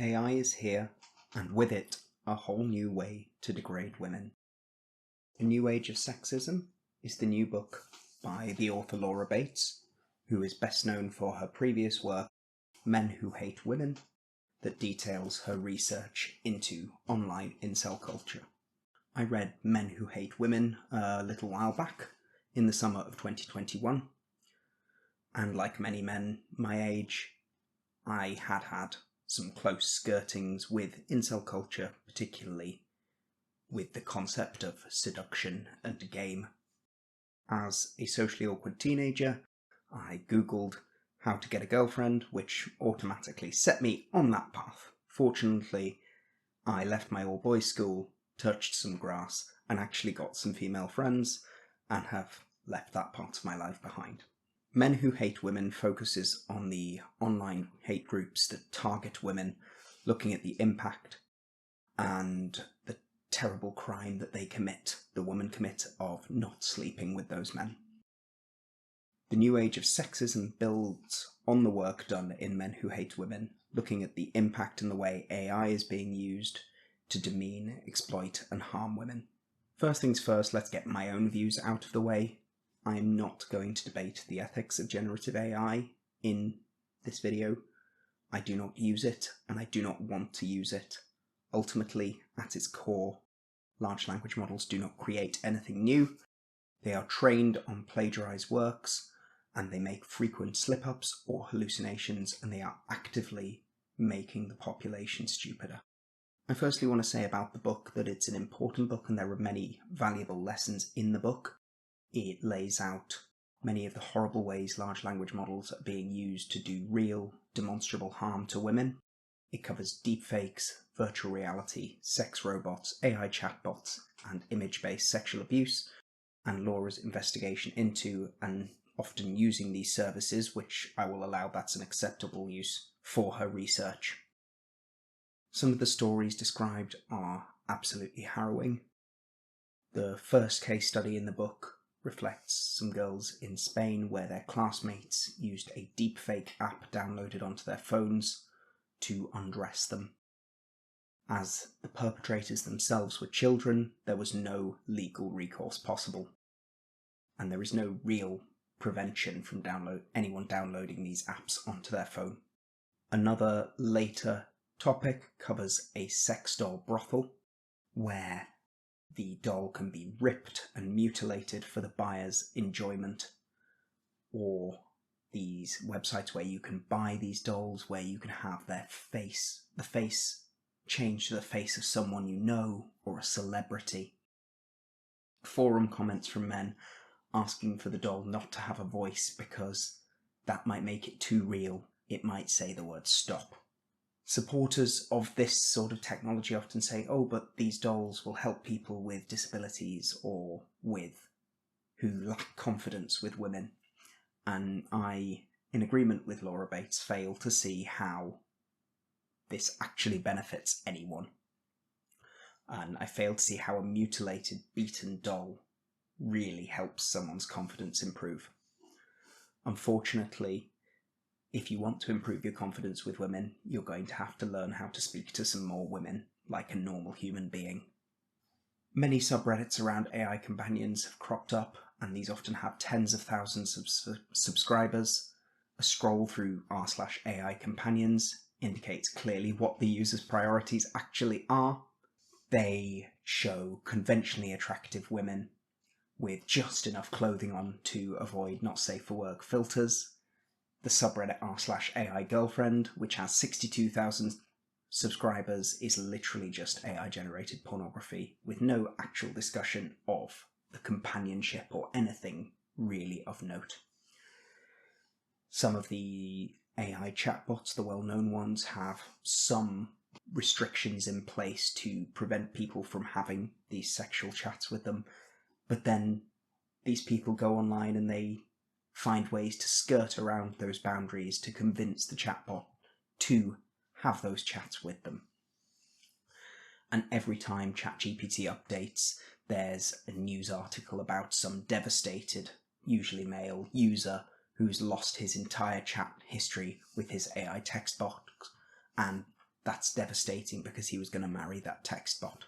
AI is here, and with it, a whole new way to degrade women. The New Age of Sexism is the new book by the author Laura Bates, who is best known for her previous work, Men Who Hate Women, that details her research into online incel culture. I read Men Who Hate Women a little while back, in the summer of 2021, and like many men my age, I had some close skirtings with incel culture, particularly with the concept of seduction and game. As a socially awkward teenager, I googled how to get a girlfriend, which automatically set me on that path. Fortunately, I left my all-boys school, touched some grass, and actually got some female friends, and have left that part of my life behind. Men Who Hate Women focuses on the online hate groups that target women, looking at the impact and the terrible crime that the women commit of not sleeping with those men. The New Age of Sexism builds on the work done in Men Who Hate Women, looking at the impact and the way AI is being used to demean, exploit, and harm women. First things first, let's get my own views out of the way. I'm not going to debate the ethics of generative AI in this video. I do not use it, and I do not want to use it. Ultimately, at its core, large language models do not create anything new. They are trained on plagiarized works, and they make frequent slip-ups or hallucinations, and they are actively making the population stupider. I firstly want to say about the book that it's an important book, and there are many valuable lessons in the book. It lays out many of the horrible ways large language models are being used to do real, demonstrable harm to women. It covers deepfakes, virtual reality, sex robots, AI chatbots, and image-based sexual abuse, and Laura's investigation into and often using these services, which I will allow that's an acceptable use for her research. Some of the stories described are absolutely harrowing. The first case study in the book reflects some girls in Spain where their classmates used a deepfake app downloaded onto their phones to undress them. As the perpetrators themselves were children, there was no legal recourse possible, and there is no real prevention from anyone downloading these apps onto their phone. Another later topic covers a sex doll brothel, where the doll can be ripped and mutilated for the buyer's enjoyment, or these websites where you can buy these dolls, where you can have the face changed to the face of someone you know or a celebrity. Forum comments from men asking for the doll not to have a voice because that might make it too real. It might say the word stop. Supporters of this sort of technology often say, oh, but these dolls will help people with disabilities or who lack confidence with women. And I, in agreement with Laura Bates, fail to see how this actually benefits anyone. And I fail to see how a mutilated, beaten doll really helps someone's confidence improve. Unfortunately, if you want to improve your confidence with women, you're going to have to learn how to speak to some more women like a normal human being. Many subreddits around AI companions have cropped up, and these often have tens of thousands of subscribers. A scroll through r/AI companions indicates clearly what the user's priorities actually are. They show conventionally attractive women with just enough clothing on to avoid not safe for work filters. The subreddit r/AI girlfriend, which has 62,000 subscribers, is literally just AI-generated pornography with no actual discussion of the companionship or anything really of note. Some of the AI chatbots, the well-known ones, have some restrictions in place to prevent people from having these sexual chats with them, but then these people go online and they find ways to skirt around those boundaries to convince the chatbot to have those chats with them. And every time ChatGPT updates, there's a news article about some devastated, usually male, user who's lost his entire chat history with his AI text box and that's devastating because he was going to marry that text bot.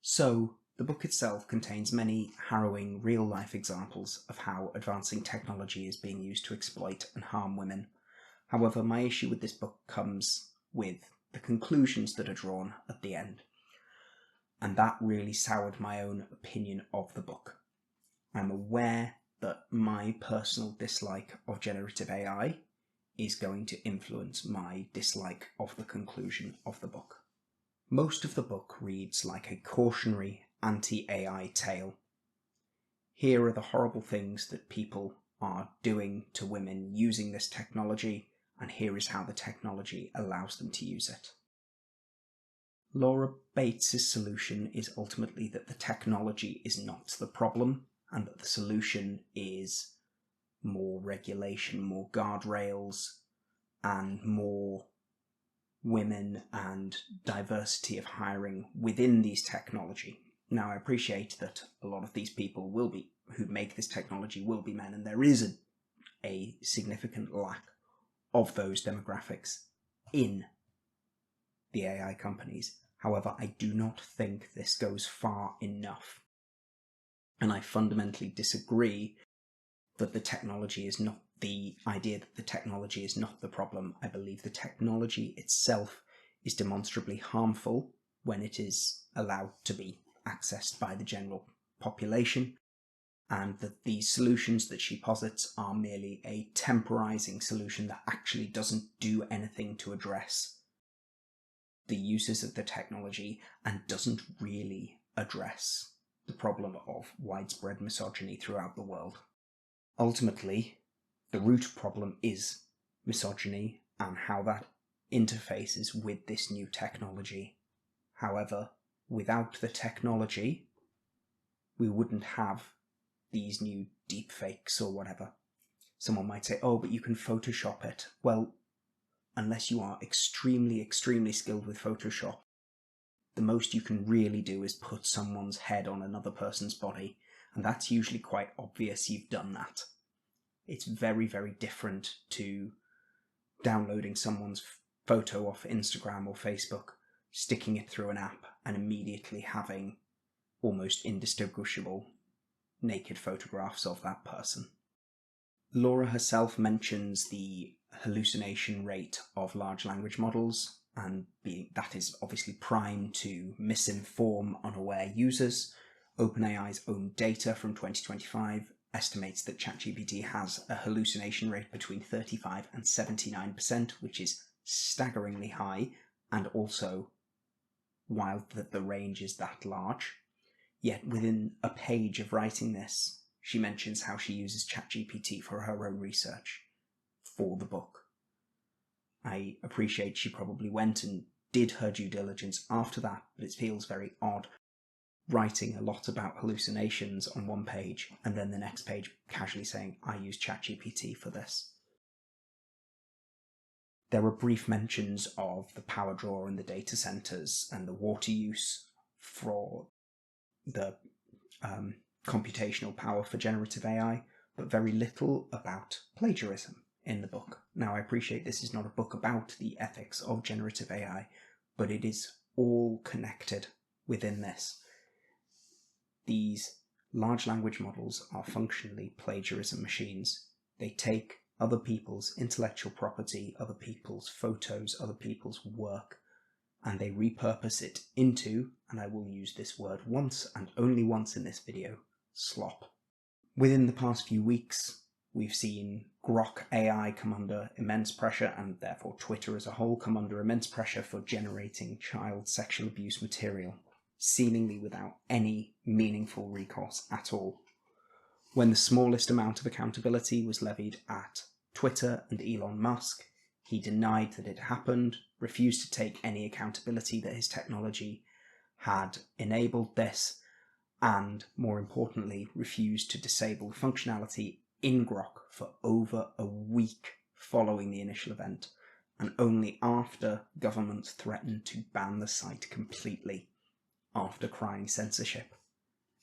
So the book itself contains many harrowing real-life examples of how advancing technology is being used to exploit and harm women. However, my issue with this book comes with the conclusions that are drawn at the end, and that really soured my own opinion of the book. I'm aware that my personal dislike of generative AI is going to influence my dislike of the conclusion of the book. Most of the book reads like a cautionary anti-AI tale. Here are the horrible things that people are doing to women using this technology, and here is how the technology allows them to use it. Laura Bates' solution is ultimately that the technology is not the problem, and that the solution is more regulation, more guardrails, and more women and diversity of hiring within these technology. Now, I appreciate that a lot of these people who make this technology will be men, and there is a significant lack of those demographics in the AI companies. However, I do not think this goes far enough. And I fundamentally disagree that the technology is not the idea that the technology is not the problem. I believe the technology itself is demonstrably harmful when it is allowed to be accessed by the general population, and that the solutions that she posits are merely a temporizing solution that actually doesn't do anything to address the uses of the technology and doesn't really address the problem of widespread misogyny throughout the world. Ultimately, the root problem is misogyny and how that interfaces with this new technology. However, without the technology, we wouldn't have these new deepfakes or whatever. Someone might say, oh, but you can Photoshop it. Well, unless you are extremely, extremely skilled with Photoshop, the most you can really do is put someone's head on another person's body, and that's usually quite obvious you've done that. It's very, very different to downloading someone's photo off Instagram or Facebook, sticking it through an app, and immediately having almost indistinguishable naked photographs of that person. Laura herself mentions the hallucination rate of large language models, and that is obviously primed to misinform unaware users. OpenAI's own data from 2025 estimates that ChatGPT has a hallucination rate between 35 and 79%, which is staggeringly high, and also, while the range is that large, yet within a page of writing this, she mentions how she uses ChatGPT for her own research for the book. I appreciate she probably went and did her due diligence after that, but it feels very odd writing a lot about hallucinations on one page and then the next page casually saying, I use ChatGPT for this. There are brief mentions of the power draw in the data centers and the water use for the computational power for generative AI, but very little about plagiarism in the book. Now, I appreciate this is not a book about the ethics of generative AI, but it is all connected within this. These large language models are functionally plagiarism machines. They take other people's intellectual property, other people's photos, other people's work, and they repurpose it into, and I will use this word once and only once in this video, slop. Within the past few weeks, we've seen Grok AI come under immense pressure, and therefore Twitter as a whole come under immense pressure for generating child sexual abuse material, seemingly without any meaningful recourse at all. When the smallest amount of accountability was levied at Twitter and Elon Musk, he denied that it happened, refused to take any accountability that his technology had enabled this, and more importantly, refused to disable the functionality in Grok for over a week following the initial event, and only after governments threatened to ban the site completely after crying censorship.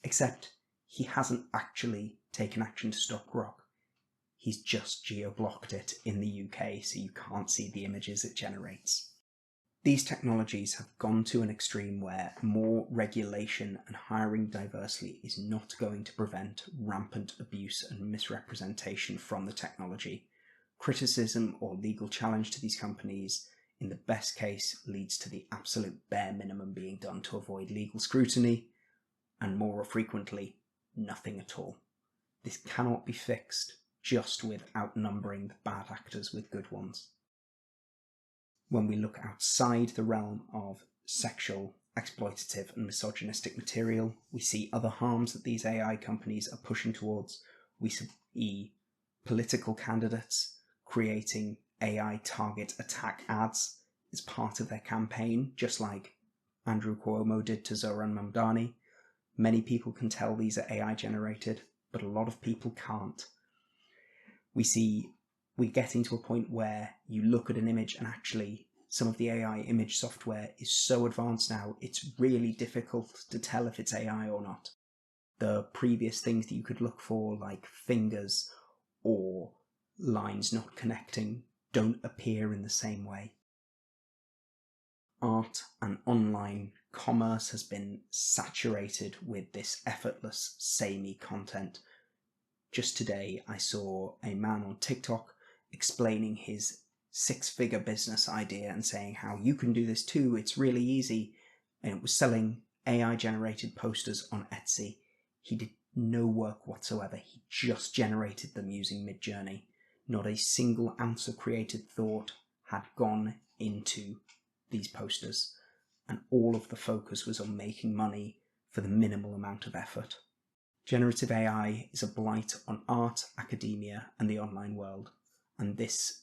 Except he hasn't actually taken action to stop Grok. He's just geo-blocked it in the UK so you can't see the images it generates. These technologies have gone to an extreme where more regulation and hiring diversely is not going to prevent rampant abuse and misrepresentation from the technology. Criticism or legal challenge to these companies, in the best case, leads to the absolute bare minimum being done to avoid legal scrutiny, and more frequently, nothing at all. This cannot be fixed just with outnumbering the bad actors with good ones. When we look outside the realm of sexual, exploitative and misogynistic material, we see other harms that these AI companies are pushing towards. We see political candidates creating AI target attack ads as part of their campaign, just like Andrew Cuomo did to Zohran Mamdani. Many people can tell these are AI generated, but a lot of people can't. We're getting to a point where you look at an image and actually some of the AI image software is so advanced now, it's really difficult to tell if it's AI or not. The previous things that you could look for, like fingers or lines not connecting, don't appear in the same way. Art and online commerce has been saturated with this effortless, samey content. Just today, I saw a man on TikTok explaining his 6-figure business idea and saying how you can do this too, it's really easy. And it was selling AI-generated posters on Etsy. He did no work whatsoever. He just generated them using Midjourney. Not a single ounce of creative thought had gone into these posters, and all of the focus was on making money for the minimal amount of effort. Generative AI is a blight on art, academia, and the online world, and this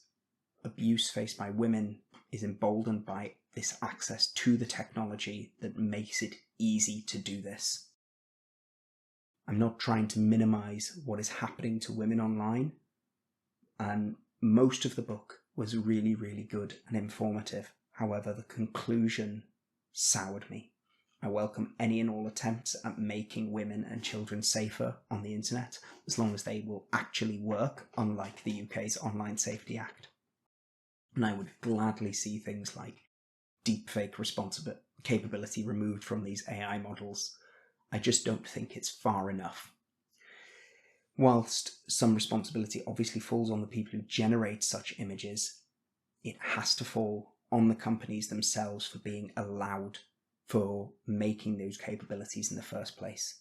abuse faced by women is emboldened by this access to the technology that makes it easy to do this. I'm not trying to minimize what is happening to women online, and most of the book was really, really good and informative. However, the conclusion soured me. I welcome any and all attempts at making women and children safer on the internet, as long as they will actually work, unlike the UK's Online Safety Act. And I would gladly see things like deepfake capability removed from these AI models. I just don't think it's far enough. Whilst some responsibility obviously falls on the people who generate such images, it has to fall on the companies themselves for being allowed for making those capabilities in the first place.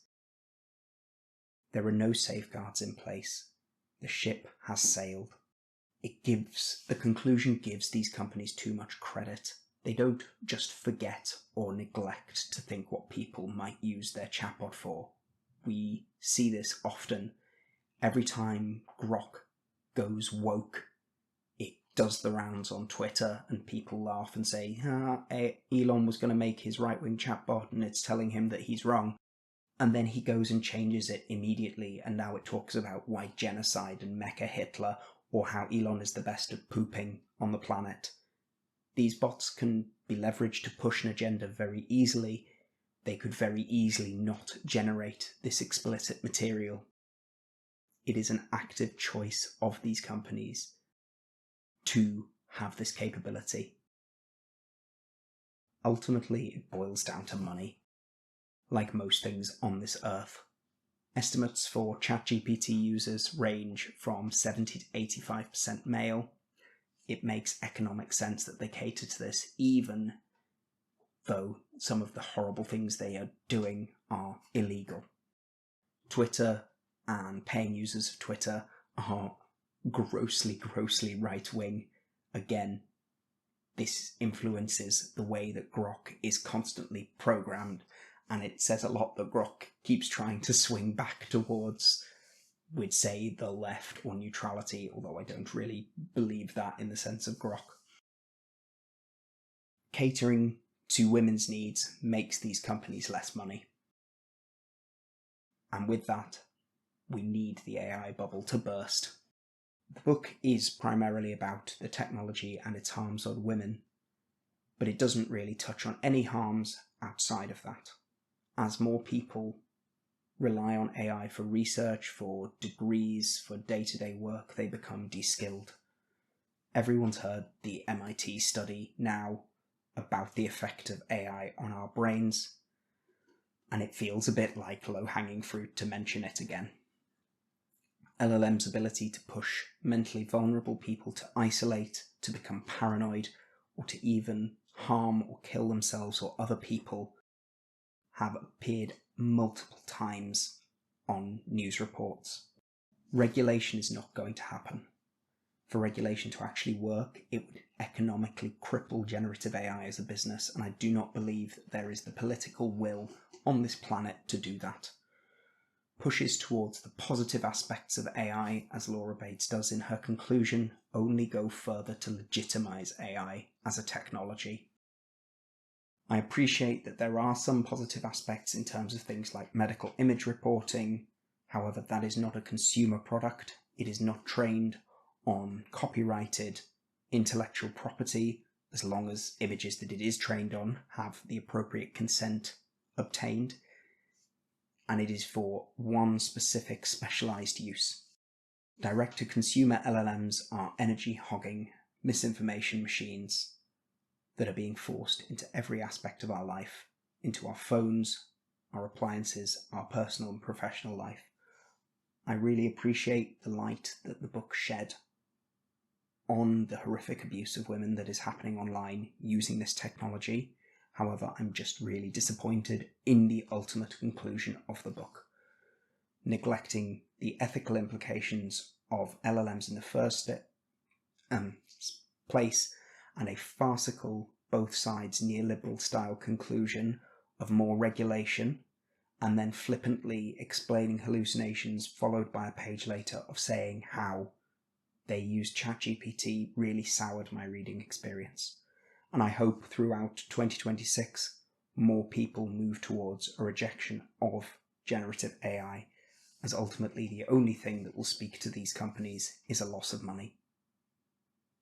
There are no safeguards in place. The ship has sailed. The conclusion gives these companies too much credit. They don't just forget or neglect to think what people might use their chatbot for. We see this often. Every time Grok goes woke, it does the rounds on Twitter and people laugh and say, Elon was going to make his right-wing chatbot and it's telling him that he's wrong. And then he goes and changes it immediately, and now it talks about white genocide and Mecha Hitler, or how Elon is the best at pooping on the planet. These bots can be leveraged to push an agenda very easily. They could very easily not generate this explicit material. It is an active choice of these companies to have this capability. Ultimately, it boils down to money, like most things on this earth. Estimates for ChatGPT users range from 70 to 85% male. It makes economic sense that they cater to this, even though some of the horrible things they are doing are illegal. Twitter and paying users of Twitter are grossly right-wing. Again, this influences the way that Grok is constantly programmed, and it says a lot that Grok keeps trying to swing back towards, we'd say, the left or neutrality, although I don't really believe that in the sense of Grok. Catering to women's needs makes these companies less money. And with that, we need the AI bubble to burst. The book is primarily about the technology and its harms on women, but it doesn't really touch on any harms outside of that. As more people rely on AI for research, for degrees, for day-to-day work, they become de-skilled. Everyone's heard the MIT study now about the effect of AI on our brains, and it feels a bit like low-hanging fruit to mention it again. LLM's ability to push mentally vulnerable people to isolate, to become paranoid, or to even harm or kill themselves or other people have appeared multiple times on news reports. Regulation is not going to happen. For regulation to actually work, it would economically cripple generative AI as a business, and I do not believe that there is the political will on this planet to do that. Pushes towards the positive aspects of AI, as Laura Bates does in her conclusion, only go further to legitimize AI as a technology. I appreciate that there are some positive aspects in terms of things like medical image reporting. However, that is not a consumer product. It is not trained on copyrighted intellectual property, as long as images that it is trained on have the appropriate consent obtained. And it is for one specific specialized use. Direct-to-consumer LLMs are energy-hogging misinformation machines that are being forced into every aspect of our life, into our phones, our appliances, our personal and professional life. I really appreciate the light that the book shed on the horrific abuse of women that is happening online using this technology. However, I'm just really disappointed in the ultimate conclusion of the book, neglecting the ethical implications of LLMs in the first place, and a farcical, both sides neoliberal style conclusion of more regulation, and then flippantly explaining hallucinations followed by a page later of saying how they used ChatGPT really soured my reading experience. And I hope throughout 2026 more people move towards a rejection of generative AI, as ultimately the only thing that will speak to these companies is a loss of money.